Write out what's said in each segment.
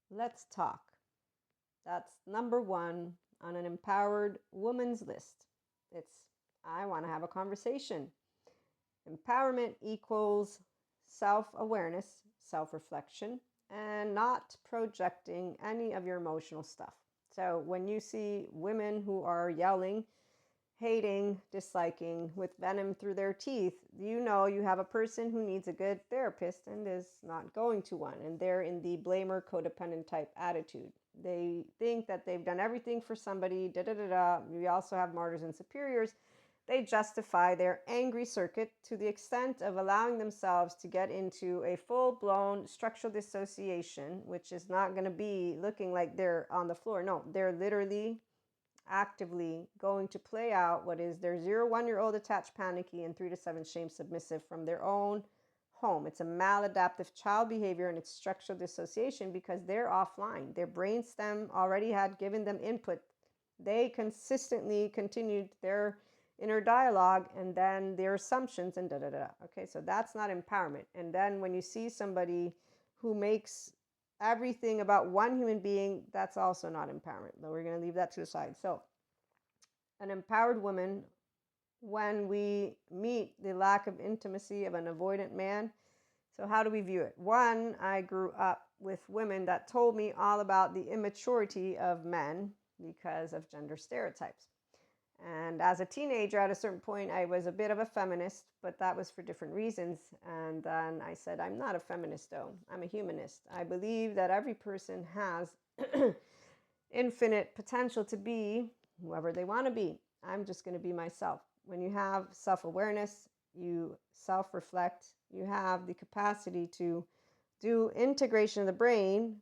let's talk. That's number one on an empowered woman's list. It's, I want to have a conversation. Empowerment equals self-awareness, self-reflection, and not projecting any of your emotional stuff. So when you see women who are yelling, hating, disliking, with venom through their teeth, you know you have a person who needs a good therapist and is not going to one. And they're in the blamer, codependent type attitude. They think that they've done everything for somebody, da da da da. We also have martyrs and superiors. They justify their angry circuit to the extent of allowing themselves to get into a full-blown structural dissociation, which is not going to be looking like they're on the floor. No, they're literally actively going to play out what is their 0 1 year old attached panicky and 3 to 7 shame submissive from their own home. It's a maladaptive child behavior and it's structural dissociation because they're offline. Their brainstem already had given them input. They consistently continued their inner dialogue and then their assumptions and da da da. Okay, so that's not empowerment. And then when you see somebody who makes everything about one human being, that's also not empowerment. But we're going to leave that to the side. So an empowered woman, when we meet the lack of intimacy of an avoidant man, so how do we view it? One, I grew up with women that told me all about the immaturity of men because of gender stereotypes. And as a teenager, at a certain point, I was a bit of a feminist, but that was for different reasons. And then I said, I'm not a feminist, though. I'm a humanist. I believe that every person has infinite potential to be whoever they want to be. I'm just going to be myself. When you have self-awareness, you self-reflect, you have the capacity to do integration of the brain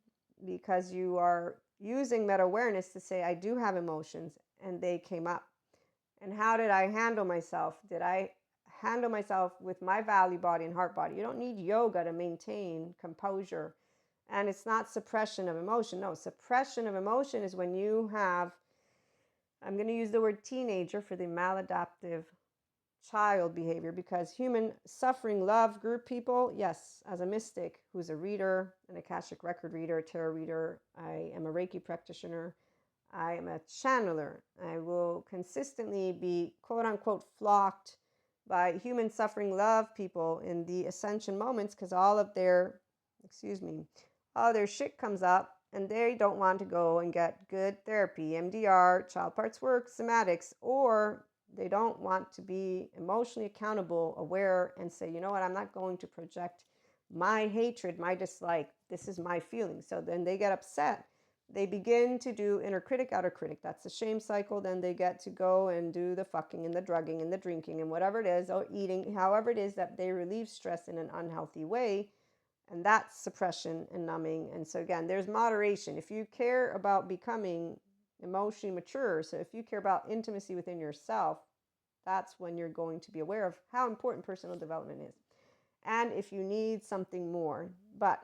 because you are using meta-awareness to say, I do have emotions, and they came up. And how did I handle myself? Did I handle myself with my value body and heart body? You don't need yoga to maintain composure. And it's not suppression of emotion. No, suppression of emotion is when you have, I'm going to use the word teenager for the maladaptive child behavior, because human suffering love group people, yes, as a mystic who's a reader, an Akashic record reader, a tarot reader, I am a Reiki practitioner, I am a channeler. I will consistently be quote unquote flocked by human suffering love people in the ascension moments because all of their, all their shit comes up and they don't want to go and get good therapy, MDR, child parts work, somatics, or they don't want to be emotionally accountable, aware, and say, you know what, I'm not going to project my hatred, my dislike. This is my feeling. So then they get upset. They begin to do inner critic, outer critic. That's the shame cycle. Then they get to go and do the fucking and the drugging and the drinking and whatever it is, or eating, however it is that they relieve stress in an unhealthy way. And that's suppression and numbing. And so again, there's moderation. If you care about becoming emotionally mature, so if you care about intimacy within yourself, that's when you're going to be aware of how important personal development is. And if you need something more. But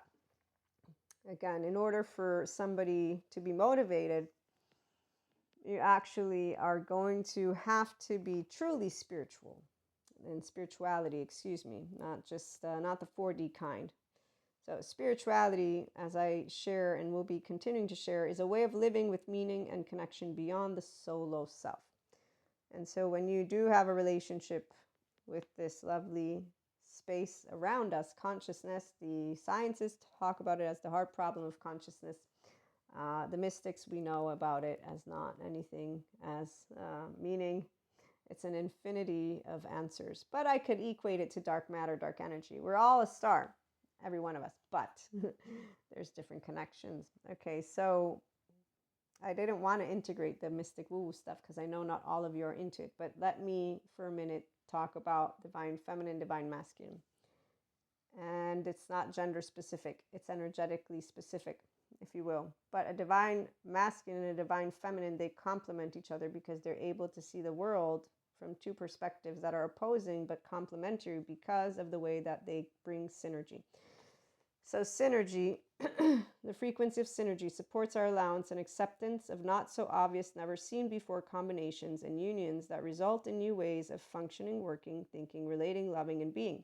again, in order for somebody to be motivated, you actually are going to have to be truly spiritual. And spirituality, not just, not the 4D kind. So spirituality, as I share and will be continuing to share, is a way of living with meaning and connection beyond the solo self. And so when you do have a relationship with this lovely space around us, consciousness, the scientists talk about it as the hard problem of consciousness. The mystics, we know about it as not anything as meaning. It's an infinity of answers. But I could equate it to dark matter, dark energy. We're all a star, every one of us, but there's different connections. Okay, so I didn't want to integrate the mystic woo stuff because I know not all of you are into it, but let me for a minute talk about divine feminine, divine masculine. And it's not gender specific, it's energetically specific, if you will. But a divine masculine and a divine feminine, they complement each other because they're able to see the world from two perspectives that are opposing but complementary because of the way that they bring synergy. So synergy, the frequency of synergy supports our allowance and acceptance of not so obvious, never seen before combinations and unions that result in new ways of functioning, working, thinking, relating, loving, and being.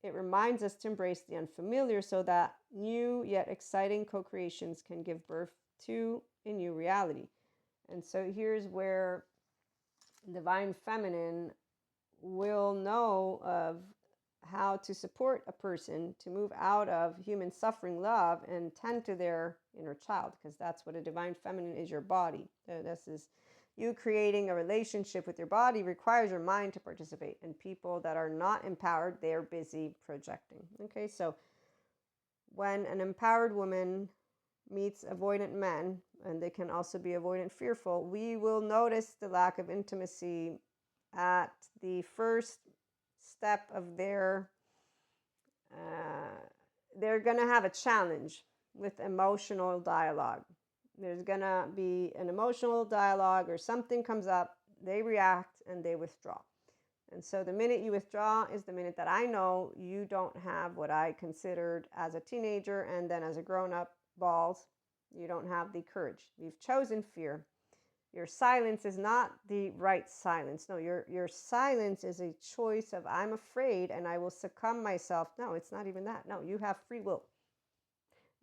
It reminds us to embrace the unfamiliar so that new yet exciting co-creations can give birth to a new reality. And so here's where divine feminine will know of how to support a person to move out of human suffering love and tend to their inner child, because that's what a divine feminine is, your body. This is you creating a relationship with your body requires your mind to participate, and people that are not empowered, they're busy projecting. Okay, so when an empowered woman meets avoidant men, and they can also be avoidant fearful, we will notice the lack of intimacy at the first step of they're going to have a challenge with emotional dialogue. There's going to be an emotional dialogue, or something comes up, they react and they withdraw. And so the minute you withdraw is the minute that I know you don't have what I considered as a teenager and then as a grown-up balls. You don't have the courage. You've chosen fear. Your silence is not the right silence. No, your silence is a choice of I'm afraid and I will succumb myself. No, it's not even that. No, you have free will.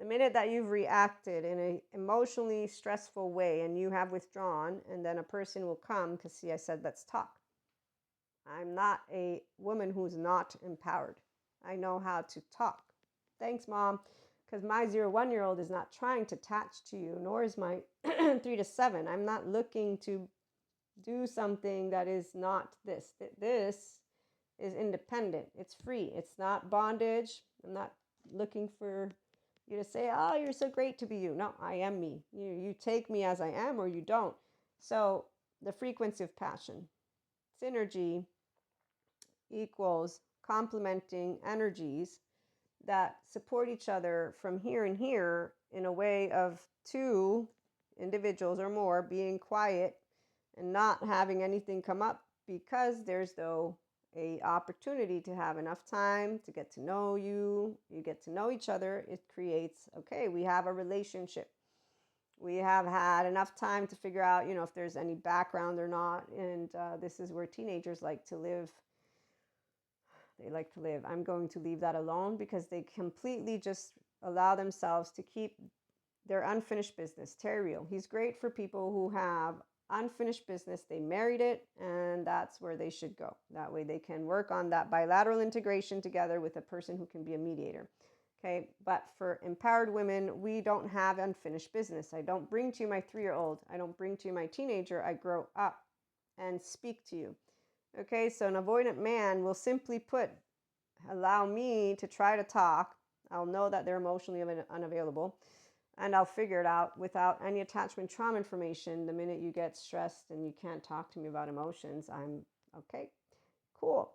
The minute that you've reacted in an emotionally stressful way and you have withdrawn, and then a person will come, because see, I said, let's talk. I'm not a woman who's not empowered. I know how to talk. Thanks, Mom. Because my 0-1-year-old is not trying to attach to you, nor is my 3 to 7. I'm not looking to do something that is not this. This is independent. It's free. It's not bondage. I'm not looking for you to say, oh, you're so great to be you. No, I am me. You take me as I am, or you don't. So the frequency of passion, synergy, equals complementing energies that support each other from here and here in a way of two individuals or more being quiet and not having anything come up, because there's though a opportunity to have enough time to get to know you get to know each other. It creates, okay, we have a relationship. We have had enough time to figure out, if there's any background or not. And this is where teenagers like to live. I'm going to leave that alone, because they completely just allow themselves to keep their unfinished business. Terry, he's great for people who have unfinished business. They married it, and that's where they should go. That way they can work on that bilateral integration together with a person who can be a mediator. Okay, but for empowered women, we don't have unfinished business. I don't bring to you my 3-year-old. I don't bring to you my teenager. I grow up and speak to you. Okay, so an avoidant man will simply put, allow me to try to talk. I'll know that they're emotionally unavailable, and I'll figure it out without any attachment trauma information. The minute you get stressed and you can't talk to me about emotions, I'm okay, cool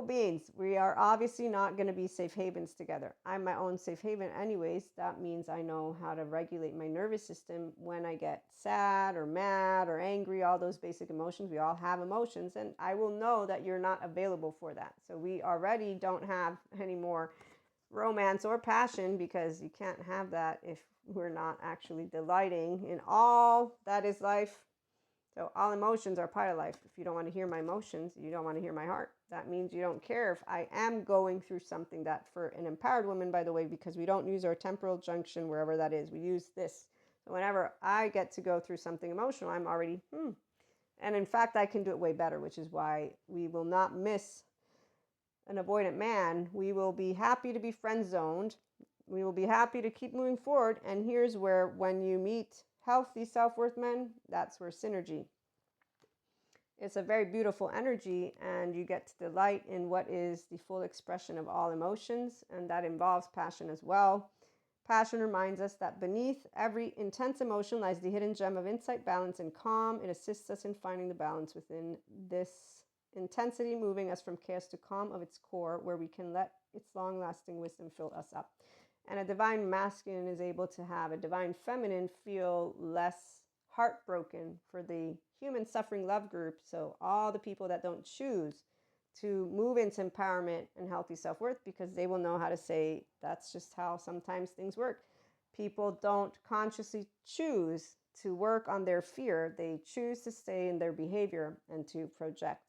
beans. We are obviously not going to be safe havens together. I'm my own safe haven anyways. That means I know how to regulate my nervous system when I get sad or mad or angry, all those basic emotions. We all have emotions, and I will know that you're not available for that. So we already don't have any more romance or passion, because you can't have that if we're not actually delighting in all that is life. So all emotions are part of life. If you don't want to hear my emotions, you don't want to hear my heart. That means you don't care if I am going through something. That for an empowered woman, by the way, because we don't use our temporal junction wherever that is, we use this. So whenever I get to go through something emotional, I'm already, And in fact, I can do it way better, which is why we will not miss an avoidant man. We will be happy to be friend zoned. We will be happy to keep moving forward. And here's where, when you meet healthy self-worth men, that's where synergy. It's a very beautiful energy, and you get to delight in what is the full expression of all emotions, and that involves passion as well. Passion reminds us that beneath every intense emotion lies the hidden gem of insight, balance, and calm. It assists us in finding the balance within this intensity, moving us from chaos to calm of its core, where we can let its long-lasting wisdom fill us up. And a divine masculine is able to have a divine feminine feel less heartbroken for the human suffering love group. So all the people that don't choose to move into empowerment and healthy self-worth, because they will know how to say, that's just how sometimes things work. People don't consciously choose to work on their fear. They choose to stay in their behavior and to project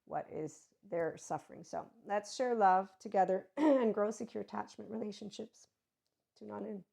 what is their suffering. So let's share love together and grow secure attachment relationships. Tune on in.